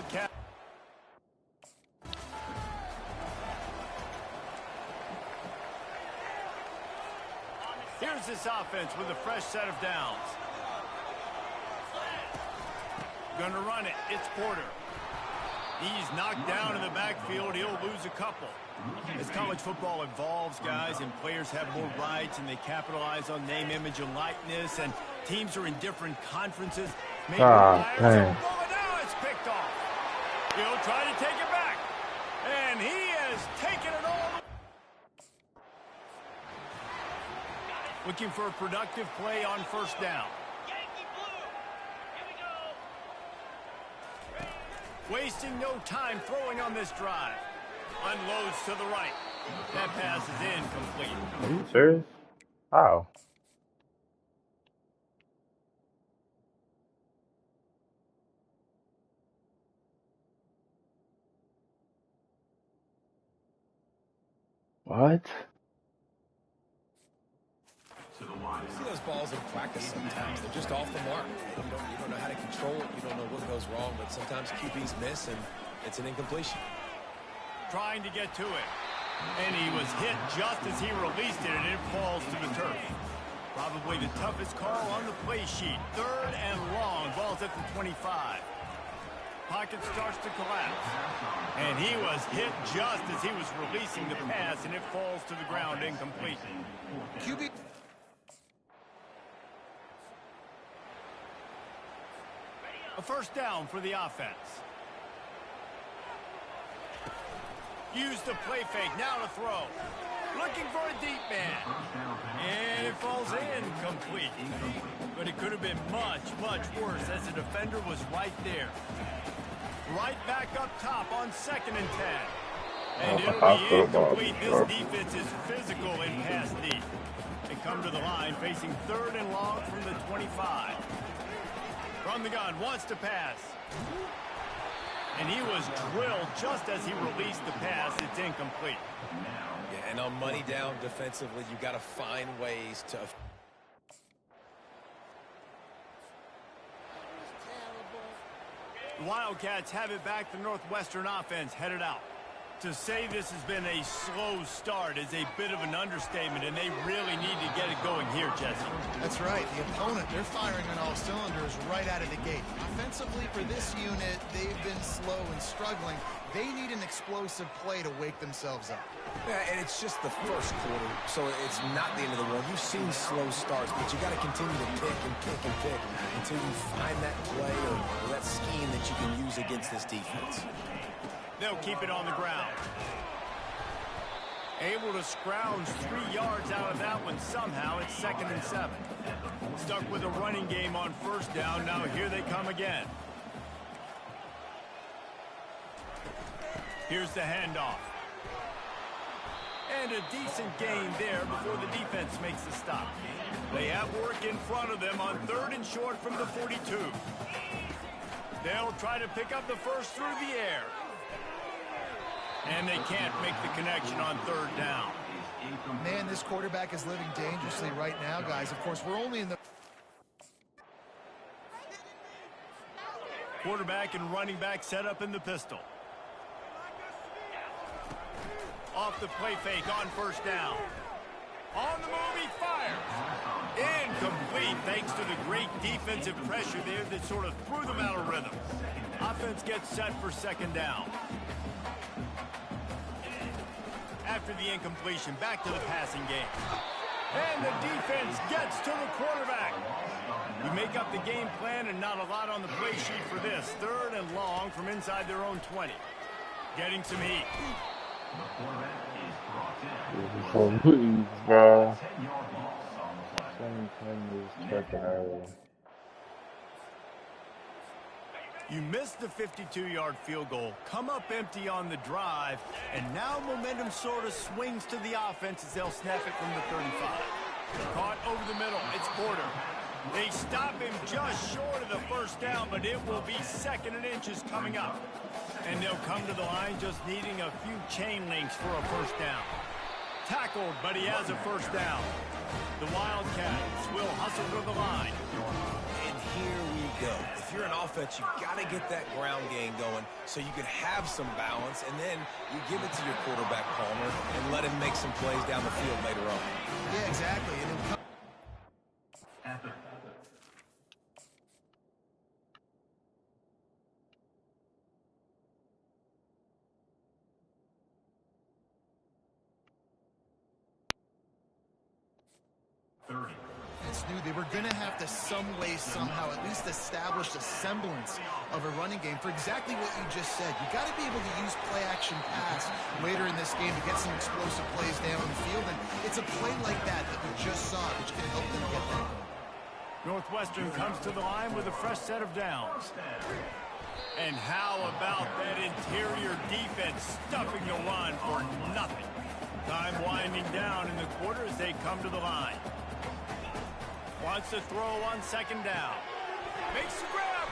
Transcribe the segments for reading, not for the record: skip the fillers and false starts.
Wildcat. Here's this offense with a fresh set of downs. Gonna run it. It's Porter. He's knocked down in the backfield. He'll lose a couple. As college football evolves, guys, and players have more rights and they capitalize on name, image, and likeness, and teams are in different conferences. Maybe now it's picked off. He'll try to take it back. And he has taken it all. Looking for a productive play on first down. Wasting no time throwing on this drive. Unloads to the right. That pass is incomplete. Are you serious? How? What? You see those balls in practice sometimes. They're just off the mark. You don't know how to control it. You don't know what goes wrong. But sometimes QBs miss, and it's an incompletion. Trying to get to it. And he was hit just as he released it, and it falls to the turf. Probably the toughest call on the play sheet. 3rd and long. Ball's at the 25. Pocket starts to collapse. And he was hit just as he was releasing the pass, and it falls to the ground incomplete. QB. A first down for the offense. Use the play fake, now to throw. Looking for a deep man. And it falls incomplete. But it could have been much, much worse as the defender was right there. Right back up top on 2nd and 10. And it'll be incomplete. This defense is physical in pass deep. They come to the line facing 3rd and long from the 25. From the gun, wants to pass. And he was drilled just as he released the pass. It's incomplete. Yeah, and on money down defensively, you got to find ways to... The Wildcats have it back. The Northwestern offense headed out. To say this has been a slow start is a bit of an understatement, and they really need to get it going here, Jesse. That's right. The opponent, they're firing on all cylinders right out of the gate. Offensively, for this unit, they've been slow and struggling. They need an explosive play to wake themselves up. Yeah, and it's just the first quarter, so it's not the end of the world. You've seen slow starts, but you got to continue to pick and pick and pick until you find that play or that scheme that you can use against this defense. They'll keep it on the ground. Able to scrounge 3 yards out of that one somehow. It's 2nd and 7. Stuck with a running game on first down. Now here they come again. Here's the handoff. And a decent gain there before the defense makes the stop. They have work in front of them on 3rd and short from the 42. They'll try to pick up the first through the air. And they can't make the connection on 3rd down. Man, this quarterback is living dangerously right now, guys. Of course, we're only in the... Quarterback and running back set up in the pistol. Off the play fake on first down. On the move, he fires. Incomplete thanks to the great defensive pressure there that sort of threw them out of rhythm. Offense gets set for 2nd down. After the incompletion, back to the passing game. And the defense gets to the quarterback. We make up the game plan and not a lot on the play sheet for this. 3rd and long from inside their own 20. Getting some heat. You missed the 52-yard field goal, come up empty on the drive, and now momentum sort of swings to the offense as they'll snap it from the 35. Caught over the middle, it's Porter. They stop him just short of the first down, but it will be 2nd and inches coming up. And they'll come to the line just needing a few chain links for a first down. Tackled, but he has a first down. The Wildcats will hustle to the line. And here we go. If you're an offense, you got to get that ground game going so you can have some balance, and then you give it to your quarterback, Palmer, and let him make some plays down the field later on. Yeah, exactly. And it's new. They were going to have to some way, somehow, at least establish a semblance of a running game for exactly what you just said. You got to be able to use play-action pass later in this game to get some explosive plays down the field, and it's a play like that that we just saw, which can help them get that. Northwestern comes to the line with a fresh set of downs. And how about that interior defense stuffing the run for nothing? Time winding down in the quarter as they come to the line. Wants to throw on second down. Makes the grab.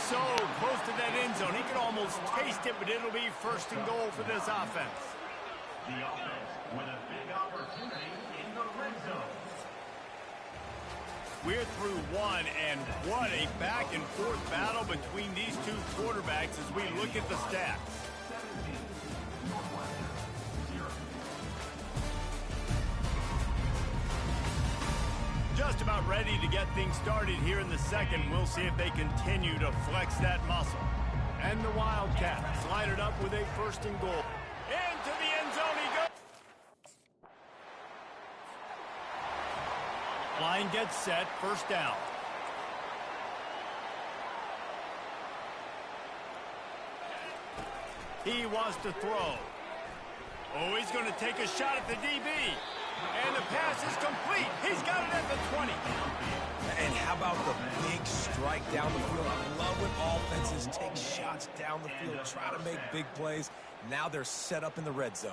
So close to that end zone. He can almost taste it, but it'll be first and goal for this offense. The offense with a big opportunity in the red zone. We're through one, and what a back-and-forth battle between these two quarterbacks as we look at the stats. Just about ready to get things started here in the second. We'll see if they continue to flex that muscle. And the Wildcats line it up with a first and goal. Into the end zone he goes. Line gets set, first down. He wants to throw. Oh, he's going to take a shot at the DB. And the pass is complete. He's got it at the 20. And how about the big strike down the field? I love when offenses take shots down the field, try to make big plays. Now they're set up in the red zone.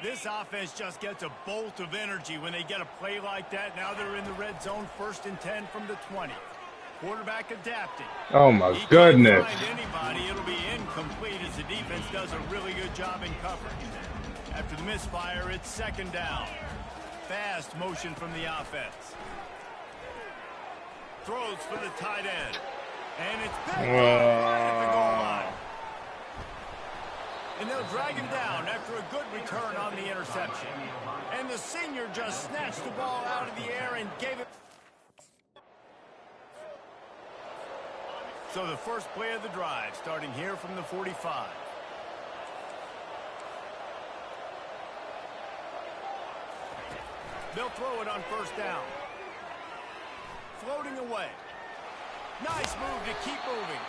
This offense just gets a bolt of energy when they get a play like that. Now they're in the red zone, first and 10 from the 20. Quarterback adapting. Oh my goodness. He can't find anybody. It'll be incomplete as the defense does a really good job in coverage. After the misfire, it's second down. Fast motion from the offense. Throws for the tight end. And it's back right at the goal line. And they'll drag him down after a good return on the interception. And the senior just snatched the ball out of the air and gave it. So the first play of the drive, starting here from the 45. They'll throw it on first down. Floating away. Nice move to keep moving.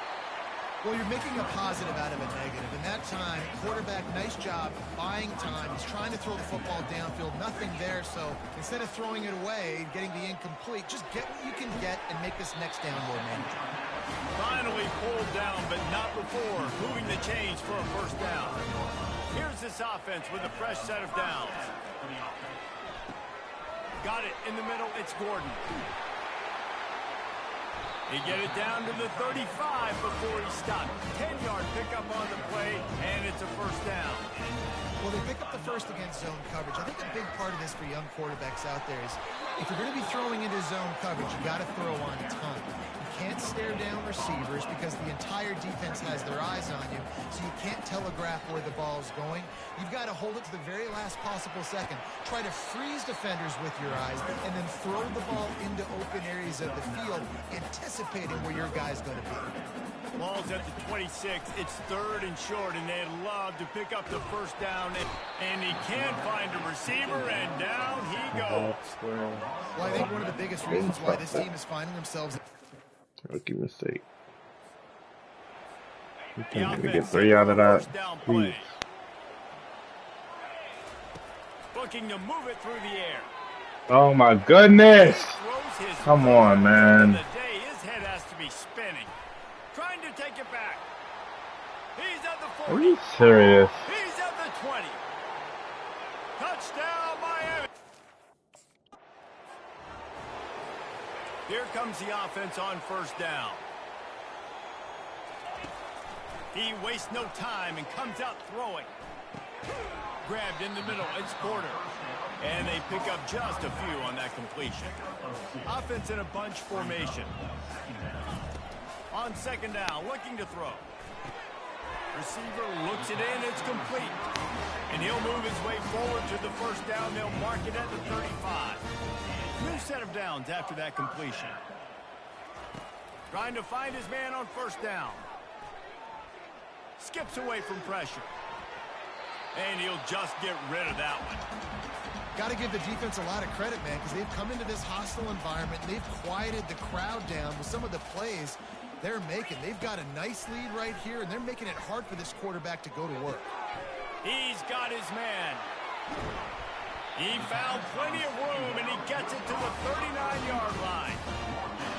Well, you're making a positive out of a negative. In that time, quarterback, nice job, buying time. He's trying to throw the football downfield. Nothing there, so instead of throwing it away and getting the incomplete, just get what you can get and make this next down more manageable. Finally pulled down, but not before moving the chains for a first down. Here's this offense with a fresh set of downs. Got it in the middle. It's Gordon. He get it down to the 35 before he stopped. 10-yard pickup on the play, and it's a first down. Well, they pick up the first against zone coverage. I think a big part of this for young quarterbacks out there is if you're going to be throwing into zone coverage, you got to throw on a ton. You can't stare down receivers because the entire defense has their eyes on you, so you can't telegraph where the ball's going. You've got to hold it to the very last possible second. Try to freeze defenders with your eyes and then throw the ball into open areas of the field, anticipating where your guy's going to be. Ball's at the 26. It's third and short, and they'd love to pick up the first down. And he can't find a receiver, and down he goes. Well, I think one of the biggest reasons why this team is finding themselves... Rookie mistake. You think they get 3 out of that? Please. Looking to move it through the air. Oh my goodness! Come on, man. His head has to be spinning. Trying to take it back. He's at the 40. Are you serious? He's at the 20. Touchdown, Miami. Here comes the offense on first down. He wastes no time and comes out throwing. Grabbed in the middle. It's Porter. And they pick up just a few on that completion. Offense in a bunch formation. On second down, looking to throw. Receiver looks it in, it's complete. And he'll move his way forward to the first down. They'll mark it at the 35. New set of downs after that completion. Trying to find his man on first down. Skips away from pressure. And he'll just get rid of that one. Got to give the defense a lot of credit, man, because they've come into this hostile environment. And they've quieted the crowd down with some of the plays they're making. They've got a nice lead right here, and they're making it hard for this quarterback to go to work. He's got his man. He found plenty of room, and he gets it to the 39-yard line.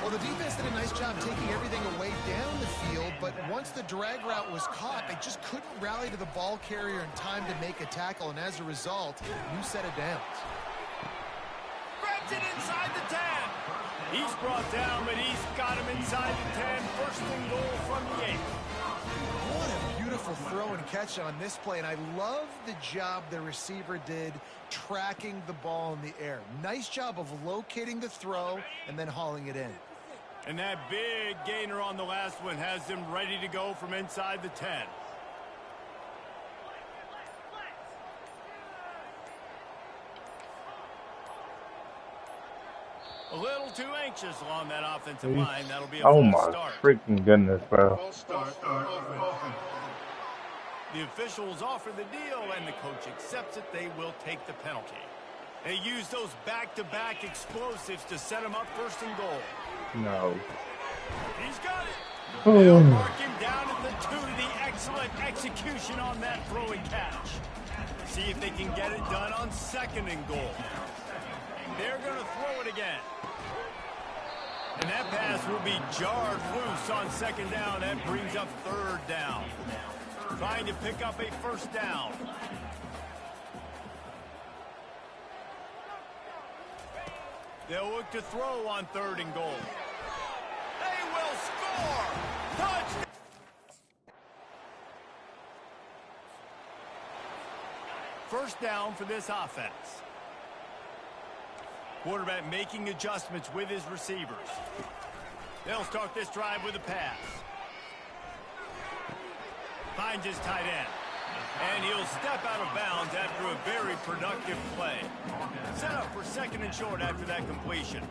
Well, the defense did a nice job taking everything away down the field, but once the drag route was caught, they just couldn't rally to the ball carrier in time to make a tackle, and as a result, new set of downs. Grabs it inside the 10. He's brought down, but he's got him inside the 10. First and goal from the 8. What a beautiful throw and catch on this play, and I love the job the receiver did tracking the ball in the air. Nice job of locating the throw and then hauling it in. And that big gainer on the last one has him ready to go from inside the 10. A little too anxious along that offensive line. That'll be a Oh false my start. freaking goodness, bro. The officials offer the deal, and the coach accepts it. They will take the penalty. They use those back-to-back explosives to set him up first and goal. No. He's got it. Oh. They'll mark him down at the 2. The excellent execution on that throw and catch. See if they can get it done on second and goal. They're going to throw it again. And that pass will be jarred loose on second down. That brings up third down. Trying to pick up a first down. They'll look to throw on third and goal. They will score! Touchdown! First down for this offense. Quarterback making adjustments with his receivers. They'll start this drive with a pass. Finds his tight end. And he'll step out of bounds after a very productive play. Set up for second and short after that completion.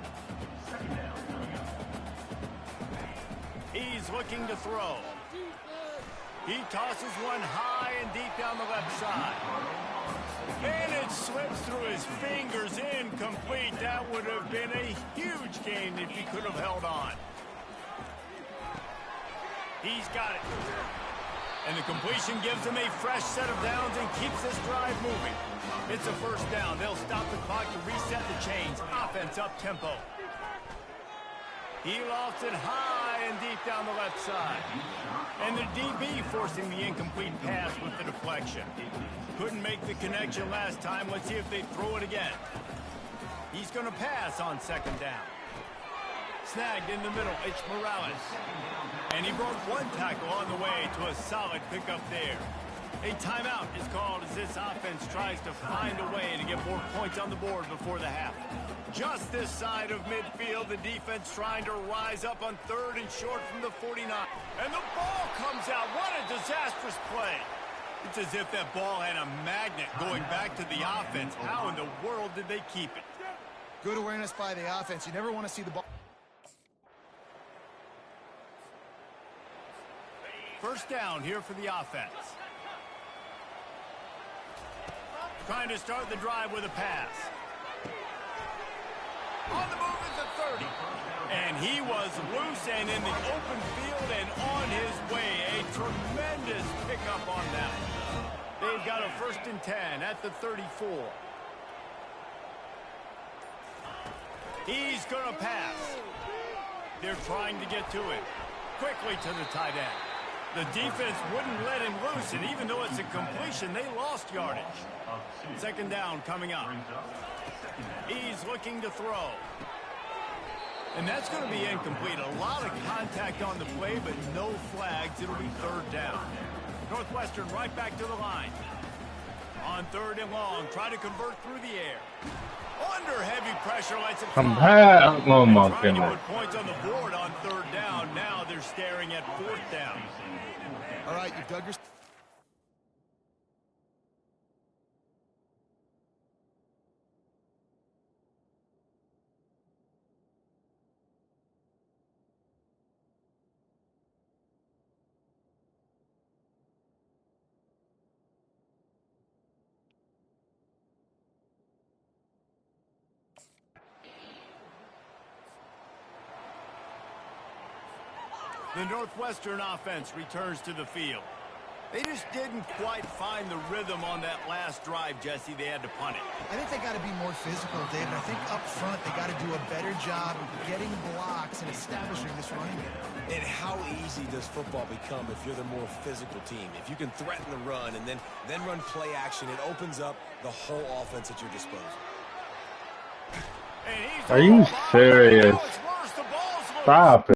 He's looking to throw. He tosses one high and deep down the left side. And it slips through his fingers, incomplete. That would have been a huge gain if he could have held on. He's got it. And the completion gives him a fresh set of downs and keeps this drive moving. It's a first down. They'll stop the clock to reset the chains. Offense up tempo. He lofts it high and deep down the left side. And the DB forcing the incomplete pass with the deflection. Couldn't make the connection last time. Let's see if they throw it again. He's going to pass on second down. Snagged in the middle, it's Morales. And he broke one tackle on the way to a solid pickup there. A timeout is called as this offense tries to find a way to get more points on the board before the half. Just this side of midfield, the defense trying to rise up on third and short from the 49. And the ball comes out. What a disastrous play. It's as if that ball had a magnet going back to the offense. How in the world did they keep it? Good awareness by the offense. You never want to see the ball. First down here for the offense. Trying to start the drive with a pass. On the move is the 30. And he was loose and in the open field and on his way. A tremendous pickup on that. They've got a first and 10 at the 34. He's going to pass. They're trying to get to it. Quickly to the tight end. The defense wouldn't let him loose, and even though it's a completion, they lost yardage. Second down coming up. He's looking to throw. And that's going to be incomplete. A lot of contact on the play, but no flags. It'll be third down. Northwestern right back to the line. On 3rd and long, try to convert through the air. Under heavy pressure, lets it Come fly. back. Oh my Trying to goodness. put points on the board on 3rd down. Now they're staring at 4th down. All right, you've dug your... The Northwestern offense returns to the field. They just didn't quite find the rhythm on that last drive, Jesse. They had to punt it. I think they got to be more physical, David. I think up front they got to do a better job of getting blocks and establishing this running game. And how easy does football become if you're the more physical team? If you can threaten the run and then run play action, it opens up the whole offense at your disposal. And he's Are you serious? Stop it.